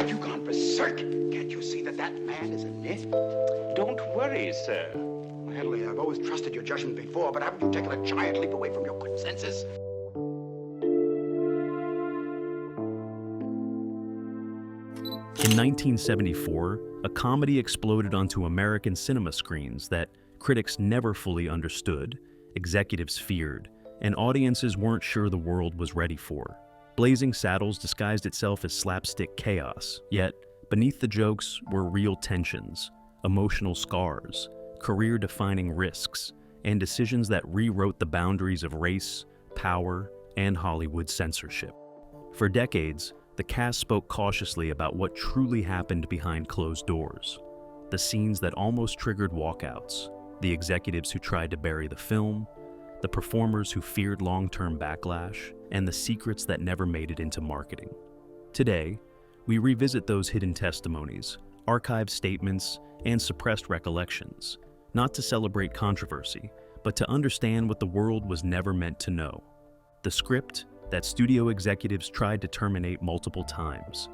Have you gone berserk? Can't you see that that man is a myth? Don't worry, sir. Well, Henley, I've always trusted your judgment before, but haven't you taken a giant leap away from your good senses? In 1974, a comedy exploded onto American cinema screens that critics never fully understood, executives feared, and audiences weren't sure the world was ready for. Blazing Saddles disguised itself as slapstick chaos, yet beneath the jokes were real tensions, emotional scars, career-defining risks, and decisions that rewrote the boundaries of race, power, and Hollywood censorship. For decades, the cast spoke cautiously about what truly happened behind closed doors. The scenes that almost triggered walkouts, the executives who tried to bury the film, the performers who feared long-term backlash, and the secrets that never made it into marketing. Today, we revisit those hidden testimonies, archived statements, and suppressed recollections, not to celebrate controversy, but to understand what the world was never meant to know. The script that studio executives tried to terminate multiple times.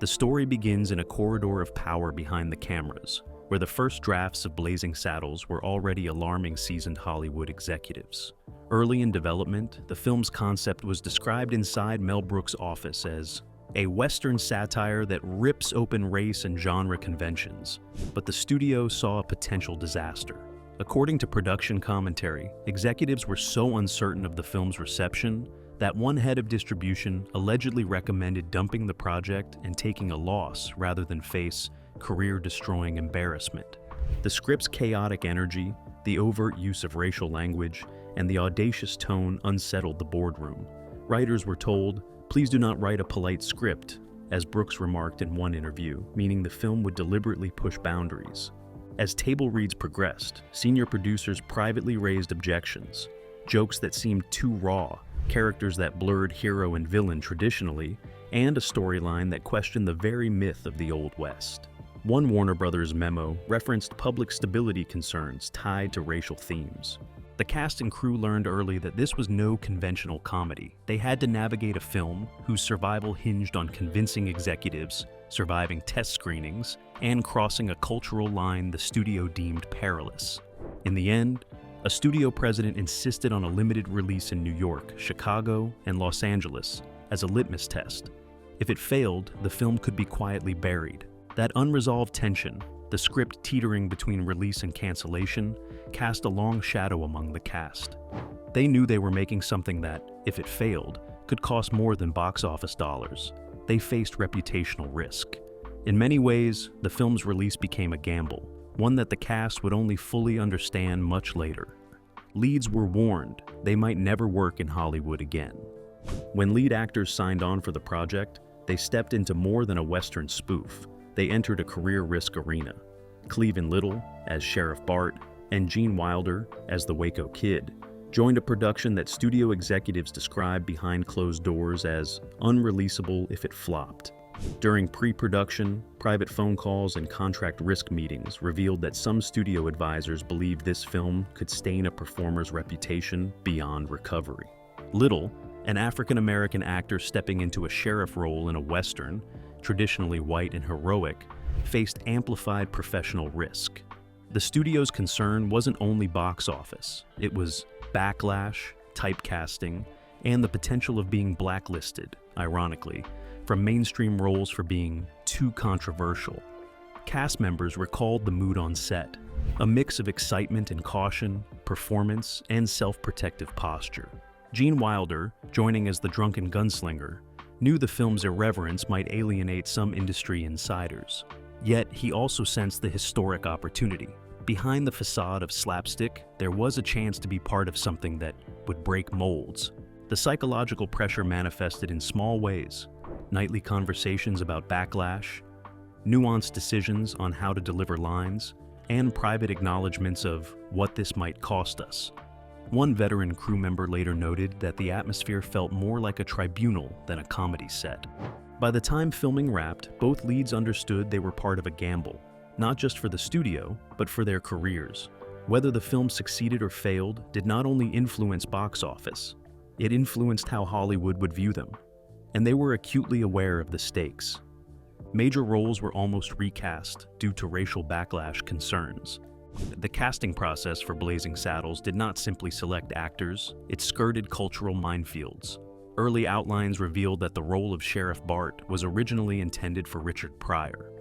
The story begins in a corridor of power behind the cameras, where the first drafts of Blazing Saddles were already alarming seasoned Hollywood executives. Early in development, the film's concept was described inside Mel Brooks' office as a Western satire that rips open race and genre conventions, but the studio saw a potential disaster. According to production commentary, executives were so uncertain of the film's reception that one head of distribution allegedly recommended dumping the project and taking a loss rather than face career-destroying embarrassment. The script's chaotic energy, the overt use of racial language, and the audacious tone unsettled the boardroom. Writers were told, "Please do not write a polite script," as Brooks remarked in one interview, meaning the film would deliberately push boundaries. As table reads progressed, senior producers privately raised objections. Jokes that seemed too raw, characters that blurred hero and villain traditionally, and a storyline that questioned the very myth of the Old West. One Warner Brothers memo referenced public stability concerns tied to racial themes. The cast and crew learned early that this was no conventional comedy. They had to navigate a film whose survival hinged on convincing executives, surviving test screenings, and crossing a cultural line the studio deemed perilous. In the end, a studio president insisted on a limited release in New York, Chicago, and Los Angeles as a litmus test. If it failed, the film could be quietly buried. That unresolved tension, the script teetering between release and cancellation, cast a long shadow among the cast. They knew they were making something that, if it failed, could cost more than box office dollars. They faced reputational risk. In many ways, the film's release became a gamble, one that the cast would only fully understand much later. Leads were warned they might never work in Hollywood again. When lead actors signed on for the project, they stepped into more than a Western spoof. They entered a career risk arena. Cleveland Little as Sheriff Bart and Gene Wilder as the Waco Kid joined a production that studio executives described behind closed doors as unreleasable if it flopped. During pre-production, private phone calls and contract risk meetings revealed that some studio advisors believed this film could stain a performer's reputation beyond recovery. Little, an African-American actor stepping into a sheriff role in a Western, traditionally white and heroic, faced amplified professional risk. The studio's concern wasn't only box office, it was backlash, typecasting, and the potential of being blacklisted, ironically, from mainstream roles for being too controversial. Cast members recalled the mood on set, a mix of excitement and caution, performance, and self-protective posture. Gene Wilder, joining as the drunken gunslinger, knew the film's irreverence might alienate some industry insiders. Yet he also sensed the historic opportunity. Behind the facade of slapstick, there was a chance to be part of something that would break molds. The psychological pressure manifested in small ways: nightly conversations about backlash, nuanced decisions on how to deliver lines, and private acknowledgments of what this might cost us. One veteran crew member later noted that the atmosphere felt more like a tribunal than a comedy set. By the time filming wrapped, both leads understood they were part of a gamble, not just for the studio, but for their careers. Whether the film succeeded or failed did not only influence box office, it influenced how Hollywood would view them, and they were acutely aware of the stakes. Major roles were almost recast due to racial backlash concerns. The casting process for Blazing Saddles did not simply select actors, it skirted cultural minefields. Early outlines revealed that the role of Sheriff Bart was originally intended for Richard Pryor.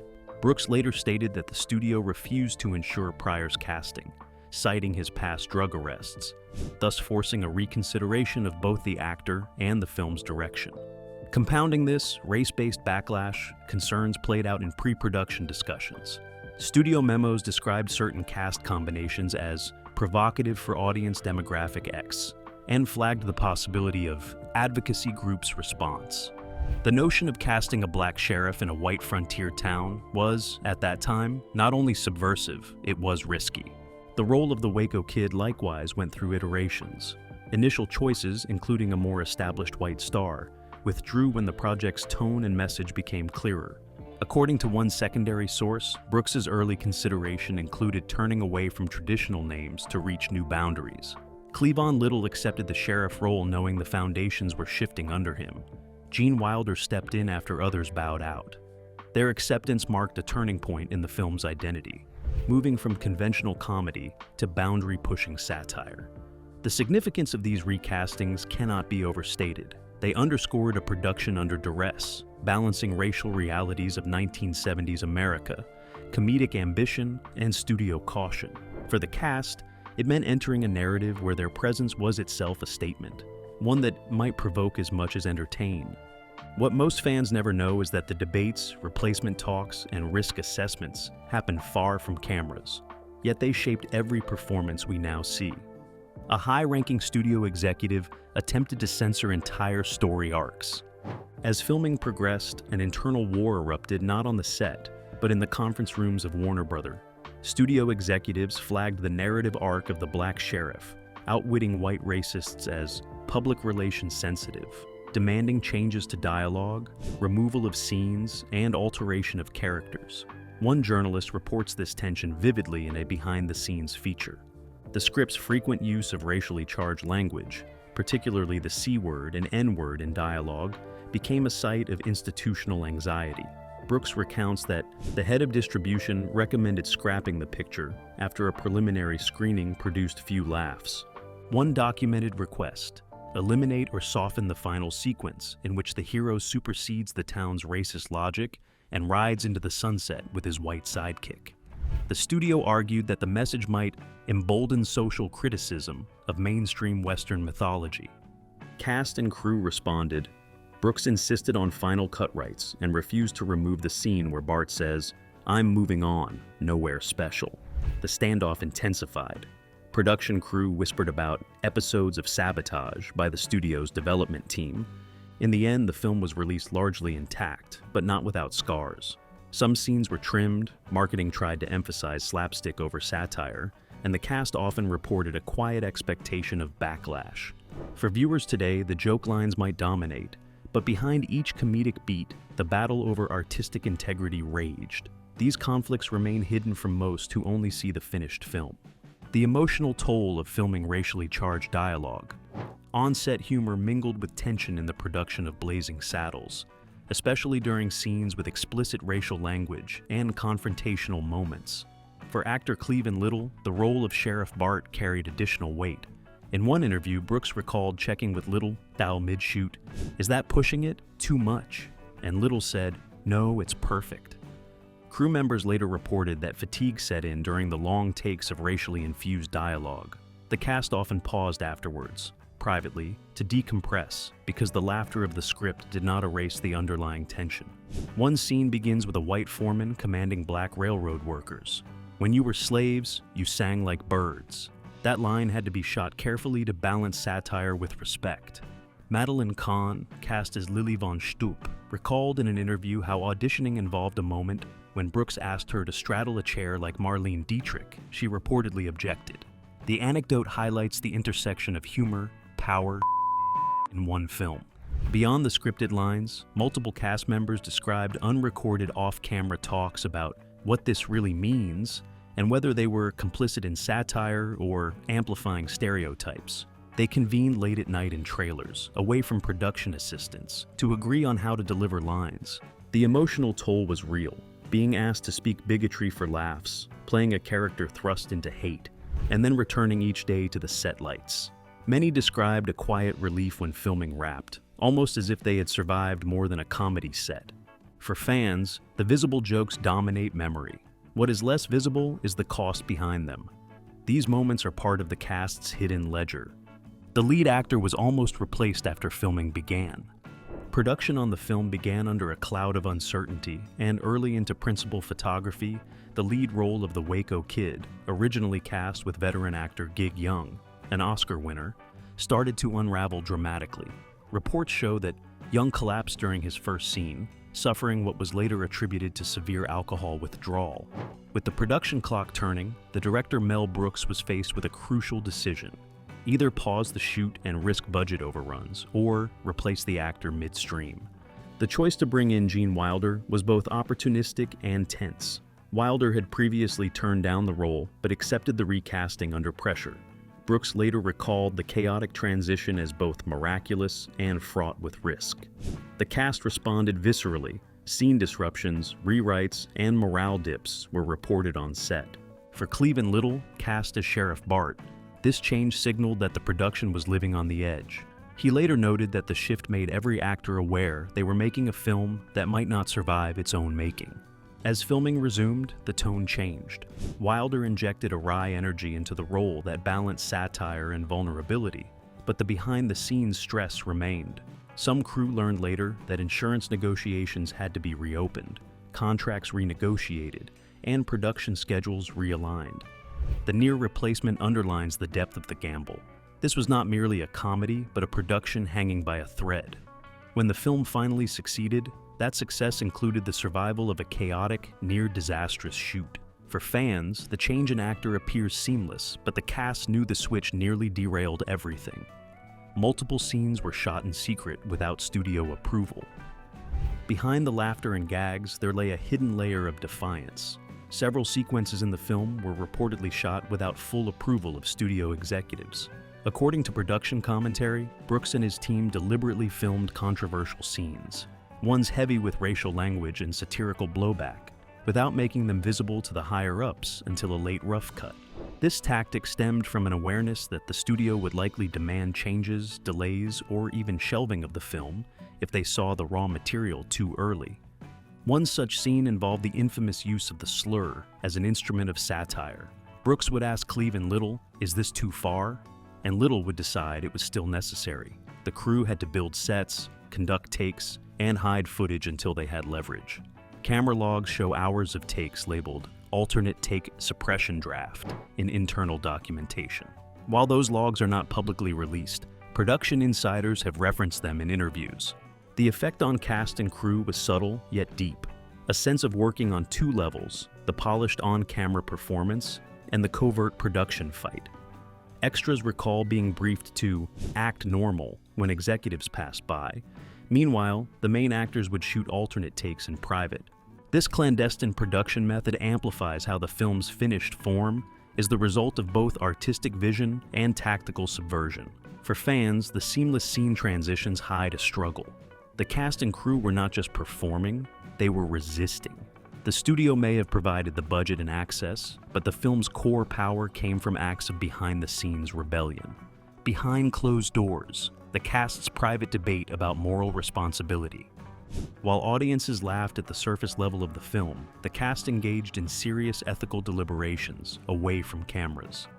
Brooks later stated that the studio refused to ensure Pryor's casting, citing his past drug arrests, thus forcing a reconsideration of both the actor and the film's direction. Compounding this, race-based backlash concerns played out in pre-production discussions. Studio memos described certain cast combinations as provocative for audience demographic X, and flagged the possibility of advocacy groups' response. The notion of casting a black sheriff in a white frontier town was, at that time, not only subversive, it was risky. The role of the Waco Kid likewise went through iterations. Initial choices, including a more established white star, withdrew when the project's tone and message became clearer. According to one secondary source, Brooks's early consideration included turning away from traditional names to reach new boundaries. Cleavon Little accepted the sheriff role knowing the foundations were shifting under him. Gene Wilder stepped in after others bowed out. Their acceptance marked a turning point in the film's identity, moving from conventional comedy to boundary-pushing satire. The significance of these recastings cannot be overstated. They underscored a production under duress, balancing racial realities of 1970s America, comedic ambition, and studio caution. For the cast, it meant entering a narrative where their presence was itself a statement, one that might provoke as much as entertain. What most fans never know is that the debates, replacement talks, and risk assessments happened far from cameras, yet they shaped every performance we now see. A high-ranking studio executive attempted to censor entire story arcs. As filming progressed, an internal war erupted not on the set, but in the conference rooms of Warner Bros. Studio executives flagged the narrative arc of the black sheriff, outwitting white racists as public relations sensitive, demanding changes to dialogue, removal of scenes, and alteration of characters. One journalist reports this tension vividly in a behind-the-scenes feature. The script's frequent use of racially charged language, particularly the C-word and N-word in dialogue, became a site of institutional anxiety. Brooks recounts that the head of distribution recommended scrapping the picture after a preliminary screening produced few laughs. One documented request: eliminate or soften the final sequence in which the hero supersedes the town's racist logic and rides into the sunset with his white sidekick. The studio argued that the message might embolden social criticism of mainstream Western mythology. Cast and crew responded. Brooks insisted on final cut rights and refused to remove the scene where Bart says, "I'm moving on, nowhere special." The standoff intensified. Production crew whispered about episodes of sabotage by the studio's development team. In the end, the film was released largely intact, but not without scars. Some scenes were trimmed, marketing tried to emphasize slapstick over satire, and the cast often reported a quiet expectation of backlash. For viewers today, the joke lines might dominate, but behind each comedic beat, the battle over artistic integrity raged. These conflicts remain hidden from most who only see the finished film. The emotional toll of filming racially charged dialogue. On-set humor mingled with tension in the production of Blazing Saddles, especially during scenes with explicit racial language and confrontational moments. For actor Cleavon Little, the role of Sheriff Bart carried additional weight. In one interview, Brooks recalled checking with Little, Thou mid-shoot, "Is that pushing it? Too much?" And Little said, "No, it's perfect." Crew members later reported that fatigue set in during the long takes of racially infused dialogue. The cast often paused afterwards, privately, to decompress because the laughter of the script did not erase the underlying tension. One scene begins with a white foreman commanding black railroad workers. "When you were slaves, you sang like birds." That line had to be shot carefully to balance satire with respect. Madeline Kahn, cast as Lily von Stoop, recalled in an interview how auditioning involved a moment when Brooks asked her to straddle a chair like Marlene Dietrich. She reportedly objected. The anecdote highlights the intersection of humor, power, in one film. Beyond the scripted lines, multiple cast members described unrecorded off-camera talks about what this really means and whether they were complicit in satire or amplifying stereotypes. They convened late at night in trailers, away from production assistants, to agree on how to deliver lines. The emotional toll was real, being asked to speak bigotry for laughs, playing a character thrust into hate, and then returning each day to the set lights. Many described a quiet relief when filming wrapped, almost as if they had survived more than a comedy set. For fans, the visible jokes dominate memory. What is less visible is the cost behind them. These moments are part of the cast's hidden ledger. The lead actor was almost replaced after filming began. Production on the film began under a cloud of uncertainty, and early into principal photography, the lead role of the Waco Kid, originally cast with veteran actor Gig Young, an Oscar winner, started to unravel dramatically. Reports show that Young collapsed during his first scene, suffering what was later attributed to severe alcohol withdrawal. With the production clock turning, the director Mel Brooks was faced with a crucial decision. Either pause the shoot and risk budget overruns, or replace the actor midstream. The choice to bring in Gene Wilder was both opportunistic and tense. Wilder had previously turned down the role, but accepted the recasting under pressure. Brooks later recalled the chaotic transition as both miraculous and fraught with risk. The cast responded viscerally. Scene disruptions, rewrites, and morale dips were reported on set. For Cleavon Little, cast as Sheriff Bart, this change signaled that the production was living on the edge. He later noted that the shift made every actor aware they were making a film that might not survive its own making. As filming resumed, the tone changed. Wilder injected a wry energy into the role that balanced satire and vulnerability, but the behind-the-scenes stress remained. Some crew learned later that insurance negotiations had to be reopened, contracts renegotiated, and production schedules realigned. The near replacement underlines the depth of the gamble. This was not merely a comedy, but a production hanging by a thread. When the film finally succeeded, that success included the survival of a chaotic, near-disastrous shoot. For fans, the change in actor appears seamless, but the cast knew the switch nearly derailed everything. Multiple scenes were shot in secret without studio approval. Behind the laughter and gags, there lay a hidden layer of defiance. Several sequences in the film were reportedly shot without full approval of studio executives. According to production commentary, Brooks and his team deliberately filmed controversial scenes, ones heavy with racial language and satirical blowback, without making them visible to the higher-ups until a late rough cut. This tactic stemmed from an awareness that the studio would likely demand changes, delays, or even shelving of the film if they saw the raw material too early. One such scene involved the infamous use of the slur as an instrument of satire. Brooks would ask Cleavon Little, "Is this too far?" And Little would decide it was still necessary. The crew had to build sets, conduct takes, and hide footage until they had leverage. Camera logs show hours of takes labeled alternate take suppression draft in internal documentation. While those logs are not publicly released, production insiders have referenced them in interviews. The effect on cast and crew was subtle yet deep, a sense of working on two levels, the polished on-camera performance and the covert production fight. Extras recall being briefed to act normal when executives passed by. Meanwhile, the main actors would shoot alternate takes in private. This clandestine production method amplifies how the film's finished form is the result of both artistic vision and tactical subversion. For fans, the seamless scene transitions hide a struggle. The cast and crew were not just performing, they were resisting. The studio may have provided the budget and access, but the film's core power came from acts of behind-the-scenes rebellion. Behind closed doors, the cast's private debate about moral responsibility. While audiences laughed at the surface level of the film, the cast engaged in serious ethical deliberations away from cameras.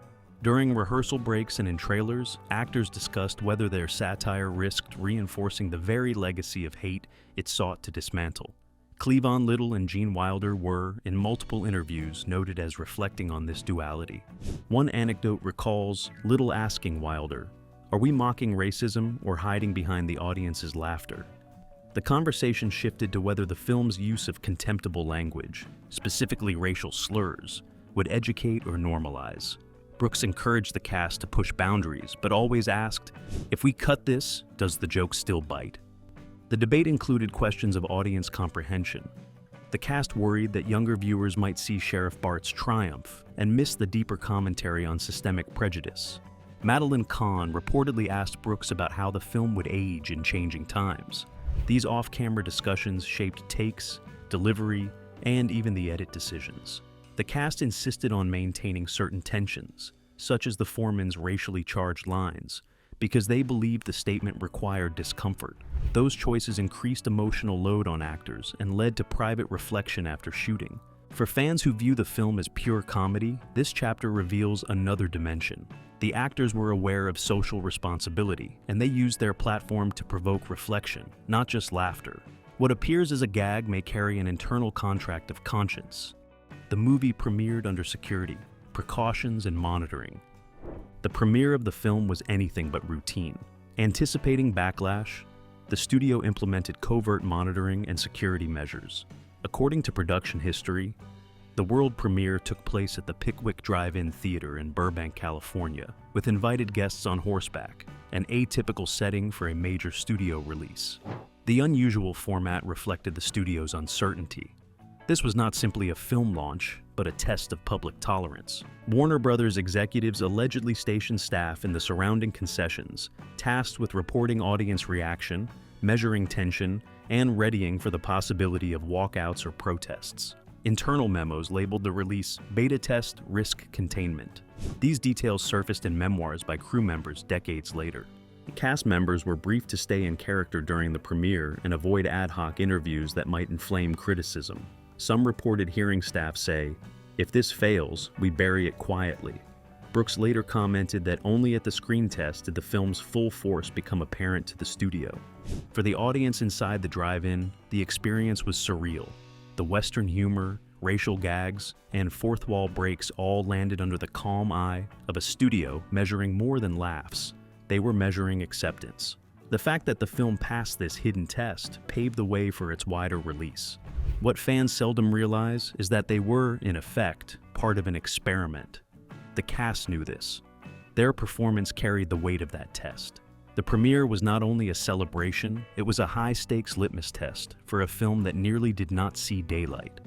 During rehearsal breaks and in trailers, actors discussed whether their satire risked reinforcing the very legacy of hate it sought to dismantle. Cleavon Little and Gene Wilder were, in multiple interviews, noted as reflecting on this duality. One anecdote recalls Little asking Wilder, "Are we mocking racism or hiding behind the audience's laughter?" The conversation shifted to whether the film's use of contemptible language, specifically racial slurs, would educate or normalize. Brooks encouraged the cast to push boundaries, but always asked, "If we cut this, does the joke still bite?" The debate included questions of audience comprehension. The cast worried that younger viewers might see Sheriff Bart's triumph and miss the deeper commentary on systemic prejudice. Madeline Kahn reportedly asked Brooks about how the film would age in changing times. These off-camera discussions shaped takes, delivery, and even the edit decisions. The cast insisted on maintaining certain tensions, such as the foreman's racially charged lines, because they believed the statement required discomfort. Those choices increased emotional load on actors and led to private reflection after shooting. For fans who view the film as pure comedy, this chapter reveals another dimension. The actors were aware of social responsibility, and they used their platform to provoke reflection, not just laughter. What appears as a gag may carry an internal contract of conscience. The movie premiered under security, precautions, and monitoring. The premiere of the film was anything but routine. Anticipating backlash, the studio implemented covert monitoring and security measures. According to production history, the world premiere took place at the Pickwick Drive-In Theater in Burbank, California, with invited guests on horseback, an atypical setting for a major studio release. The unusual format reflected the studio's uncertainty. This was not simply a film launch, but a test of public tolerance. Warner Brothers executives allegedly stationed staff in the surrounding concessions, tasked with reporting audience reaction, measuring tension, and readying for the possibility of walkouts or protests. Internal memos labeled the release Beta Test Risk Containment. These details surfaced in memoirs by crew members decades later. Cast members were briefed to stay in character during the premiere and avoid ad hoc interviews that might inflame criticism. Some reported hearing staff say, "If this fails, we bury it quietly." Brooks later commented that only at the screen test did the film's full force become apparent to the studio. For the audience inside the drive-in, the experience was surreal. The Western humor, racial gags, and fourth wall breaks all landed under the calm eye of a studio measuring more than laughs. They were measuring acceptance. The fact that the film passed this hidden test paved the way for its wider release. What fans seldom realize is that they were, in effect, part of an experiment. The cast knew this. Their performance carried the weight of that test. The premiere was not only a celebration, it was a high-stakes litmus test for a film that nearly did not see daylight.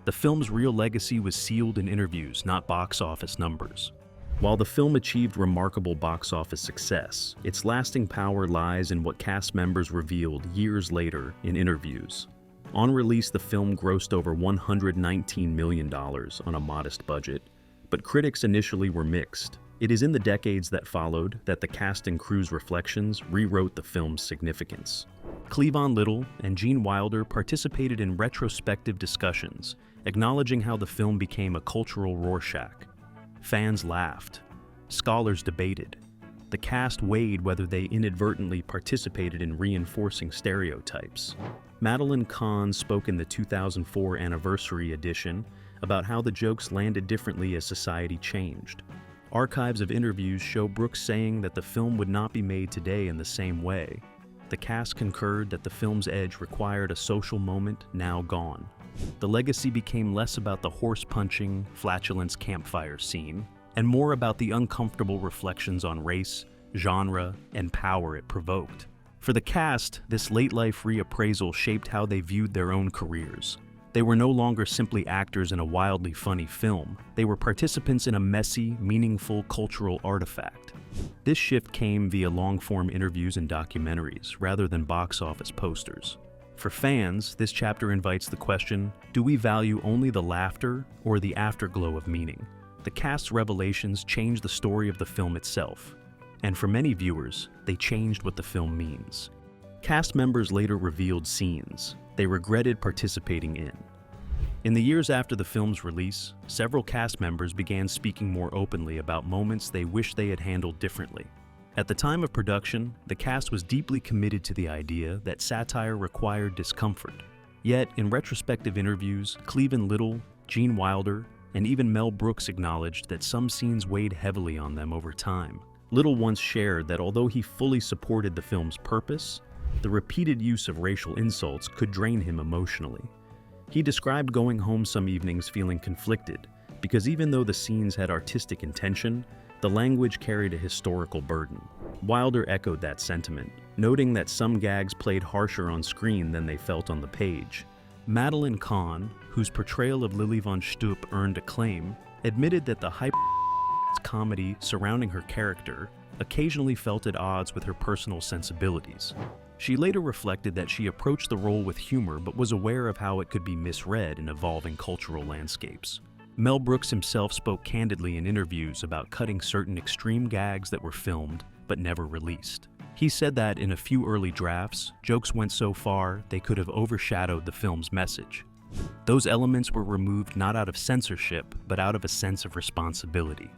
The film's real legacy was sealed in interviews, not box office numbers. While the film achieved remarkable box office success, its lasting power lies in what cast members revealed years later in interviews. On release, the film grossed over $119 million on a modest budget, but critics initially were mixed. It is in the decades that followed that the cast and crew's reflections rewrote the film's significance. Cleavon Little and Gene Wilder participated in retrospective discussions, acknowledging how the film became a cultural Rorschach. Fans laughed. Scholars debated. The cast weighed whether they inadvertently participated in reinforcing stereotypes. Madeline Kahn spoke in the 2004 anniversary edition about how the jokes landed differently as society changed. Archives of interviews show Brooks saying that the film would not be made today in the same way. The cast concurred that the film's edge required a social moment now gone. The legacy became less about the horse-punching, flatulence campfire scene, and more about the uncomfortable reflections on race, genre, and power it provoked. For the cast, this late-life reappraisal shaped how they viewed their own careers. They were no longer simply actors in a wildly funny film. They were participants in a messy, meaningful cultural artifact. This shift came via long-form interviews and documentaries, rather than box office posters. For fans, this chapter invites the question, do we value only the laughter or the afterglow of meaning? The cast's revelations changed the story of the film itself. And for many viewers, they changed what the film means. Cast members later revealed scenes they regretted participating in. In the years after the film's release, several cast members began speaking more openly about moments they wished they had handled differently. At the time of production, the cast was deeply committed to the idea that satire required discomfort. Yet, in retrospective interviews, Cleavon Little, Gene Wilder, and even Mel Brooks acknowledged that some scenes weighed heavily on them over time. Little once shared that although he fully supported the film's purpose, the repeated use of racial insults could drain him emotionally. He described going home some evenings feeling conflicted, because even though the scenes had artistic intention, the language carried a historical burden. Wilder echoed that sentiment, noting that some gags played harsher on screen than they felt on the page. Madeline Kahn, whose portrayal of Lily von Stupp earned acclaim, admitted that the hyper comedy surrounding her character occasionally felt at odds with her personal sensibilities. She later reflected that she approached the role with humor but was aware of how it could be misread in evolving cultural landscapes. Mel Brooks himself spoke candidly in interviews about cutting certain extreme gags that were filmed but never released. He said that in a few early drafts, jokes went so far they could have overshadowed the film's message. Those elements were removed not out of censorship, but out of a sense of responsibility.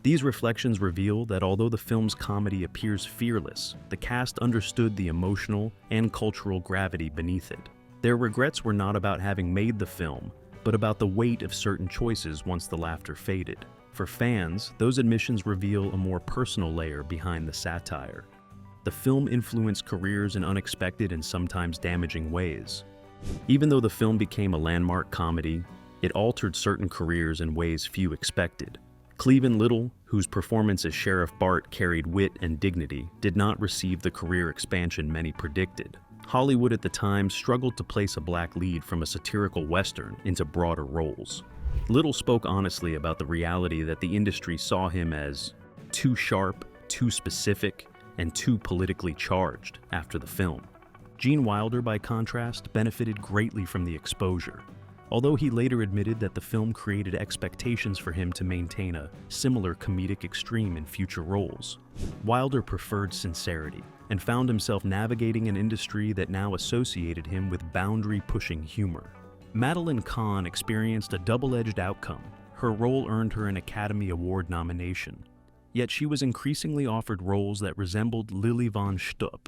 These reflections reveal that although the film's comedy appears fearless, the cast understood the emotional and cultural gravity beneath it. Their regrets were not about having made the film, but about the weight of certain choices once the laughter faded. For fans, those admissions reveal a more personal layer behind the satire. The film influenced careers in unexpected and sometimes damaging ways. Even though the film became a landmark comedy, it altered certain careers in ways few expected. Cleavon Little, whose performance as Sheriff Bart carried wit and dignity, did not receive the career expansion many predicted. Hollywood at the time struggled to place a black lead from a satirical western into broader roles. Little spoke honestly about the reality that the industry saw him as too sharp, too specific, and too politically charged after the film. Gene Wilder, by contrast, benefited greatly from the exposure, although he later admitted that the film created expectations for him to maintain a similar comedic extreme in future roles. Wilder preferred sincerity and found himself navigating an industry that now associated him with boundary-pushing humor. Madeline Kahn experienced a double-edged outcome. Her role earned her an Academy Award nomination, yet she was increasingly offered roles that resembled Lily von Shtupp.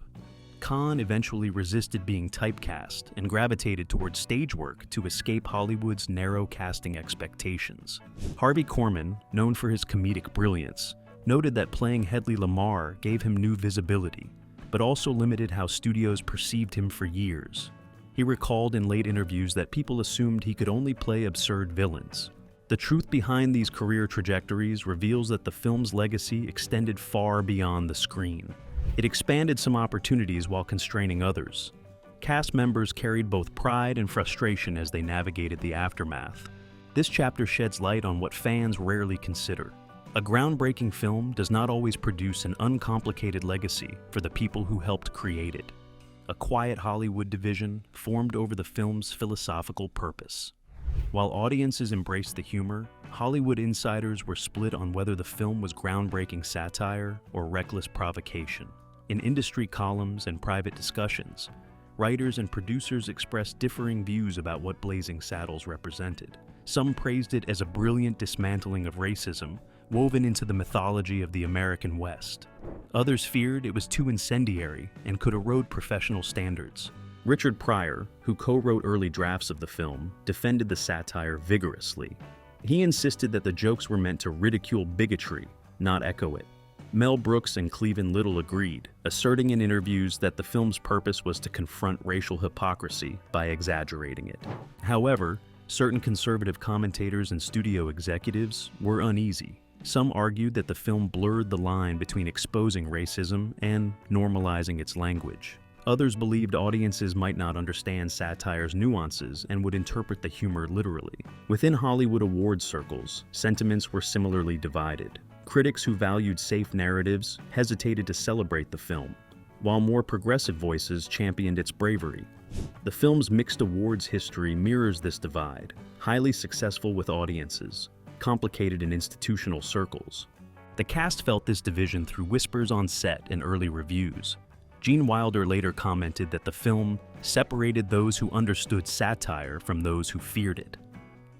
Kahn eventually resisted being typecast and gravitated towards stage work to escape Hollywood's narrow casting expectations. Harvey Korman, known for his comedic brilliance, noted that playing Hedley Lamar gave him new visibility, but also limited how studios perceived him for years. He recalled in late interviews that people assumed he could only play absurd villains. The truth behind these career trajectories reveals that the film's legacy extended far beyond the screen. It expanded some opportunities while constraining others. Cast members carried both pride and frustration as they navigated the aftermath. This chapter sheds light on what fans rarely consider. A groundbreaking film does not always produce an uncomplicated legacy for the people who helped create it. A quiet Hollywood division formed over the film's philosophical purpose. While audiences embraced the humor, Hollywood insiders were split on whether the film was groundbreaking satire or reckless provocation. In industry columns and private discussions, writers and producers expressed differing views about what Blazing Saddles represented. Some praised it as a brilliant dismantling of racism, woven into the mythology of the American West. Others feared it was too incendiary and could erode professional standards. Richard Pryor, who co-wrote early drafts of the film, defended the satire vigorously. He insisted that the jokes were meant to ridicule bigotry, not echo it. Mel Brooks and Cleavon Little agreed, asserting in interviews that the film's purpose was to confront racial hypocrisy by exaggerating it. However, certain conservative commentators and studio executives were uneasy. Some argued that the film blurred the line between exposing racism and normalizing its language. Others believed audiences might not understand satire's nuances and would interpret the humor literally. Within Hollywood awards circles, sentiments were similarly divided. Critics who valued safe narratives hesitated to celebrate the film, while more progressive voices championed its bravery. The film's mixed awards history mirrors this divide, highly successful with audiences, complicated in institutional circles. The cast felt this division through whispers on set and early reviews. Gene Wilder later commented that the film separated those who understood satire from those who feared it.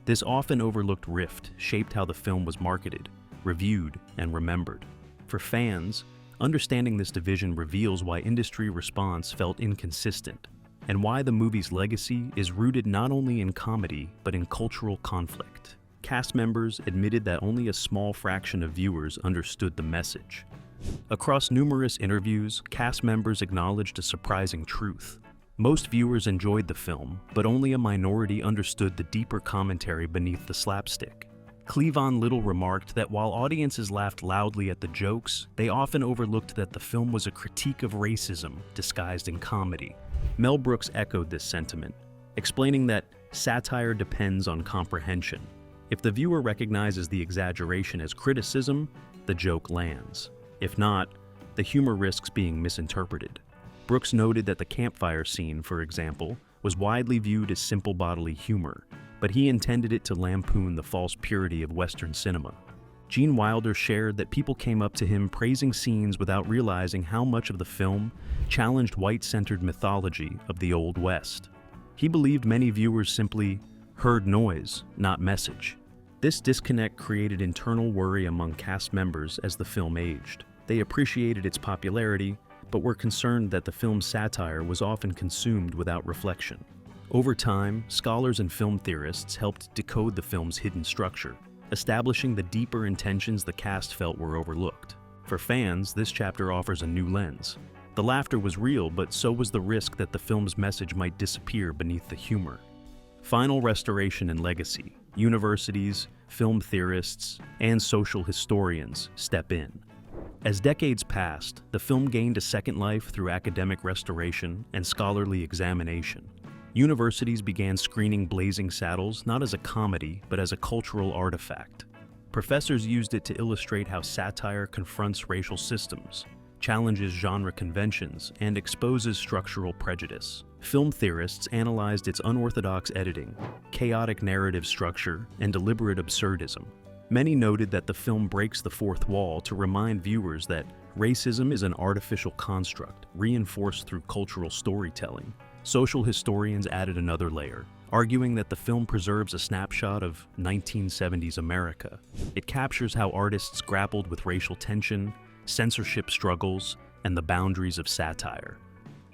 This often overlooked rift shaped how the film was marketed, reviewed, and remembered. For fans, understanding this division reveals why industry response felt inconsistent, and why the movie's legacy is rooted not only in comedy, but in cultural conflict. Cast members admitted that only a small fraction of viewers understood the message. Across numerous interviews, cast members acknowledged a surprising truth. Most viewers enjoyed the film, but only a minority understood the deeper commentary beneath the slapstick. Cleavon Little remarked that while audiences laughed loudly at the jokes, they often overlooked that the film was a critique of racism disguised in comedy. Mel Brooks echoed this sentiment, explaining that satire depends on comprehension. If the viewer recognizes the exaggeration as criticism, the joke lands. If not, the humor risks being misinterpreted. Brooks noted that the campfire scene, for example, was widely viewed as simple bodily humor, but he intended it to lampoon the false purity of Western cinema. Gene Wilder shared that people came up to him praising scenes without realizing how much of the film challenged white-centered mythology of the Old West. He believed many viewers simply heard noise, not message. This disconnect created internal worry among cast members as the film aged. They appreciated its popularity, but were concerned that the film's satire was often consumed without reflection. Over time, scholars and film theorists helped decode the film's hidden structure, establishing the deeper intentions the cast felt were overlooked. For fans, this chapter offers a new lens. The laughter was real, but so was the risk that the film's message might disappear beneath the humor. Final restoration and legacy. Universities, film theorists, and social historians step in. As decades passed, the film gained a second life through academic restoration and scholarly examination. Universities began screening Blazing Saddles not as a comedy, but as a cultural artifact. Professors used it to illustrate how satire confronts racial systems, challenges genre conventions, and exposes structural prejudice. Film theorists analyzed its unorthodox editing, chaotic narrative structure, and deliberate absurdism. Many noted that the film breaks the fourth wall to remind viewers that racism is an artificial construct, reinforced through cultural storytelling. Social historians added another layer, arguing that the film preserves a snapshot of 1970s America. It captures how artists grappled with racial tension, censorship struggles, and the boundaries of satire.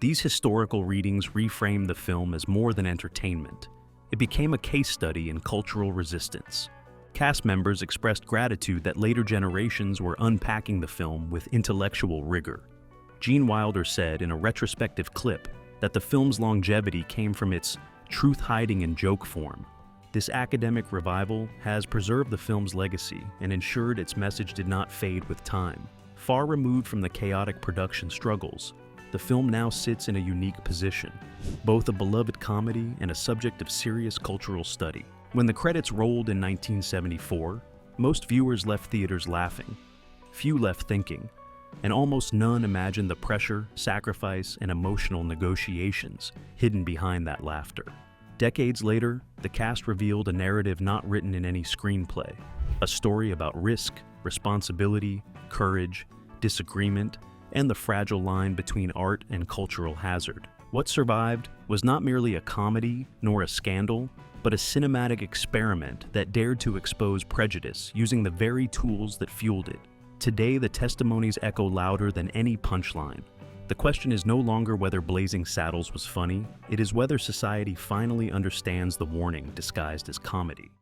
These historical readings reframed the film as more than entertainment. It became a case study in cultural resistance. Cast members expressed gratitude that later generations were unpacking the film with intellectual rigor. Gene Wilder said in a retrospective clip that the film's longevity came from its truth hiding in joke form. This academic revival has preserved the film's legacy and ensured its message did not fade with time. Far removed from the chaotic production struggles, the film now sits in a unique position, both a beloved comedy and a subject of serious cultural study. When the credits rolled in 1974, most viewers left theaters laughing. Few left thinking, and almost none imagined the pressure, sacrifice, and emotional negotiations hidden behind that laughter. Decades later, the cast revealed a narrative not written in any screenplay, a story about risk, responsibility, courage, disagreement, and the fragile line between art and cultural hazard. What survived was not merely a comedy nor a scandal, but a cinematic experiment that dared to expose prejudice using the very tools that fueled it. Today, the testimonies echo louder than any punchline. The question is no longer whether Blazing Saddles was funny, it is whether society finally understands the warning disguised as comedy.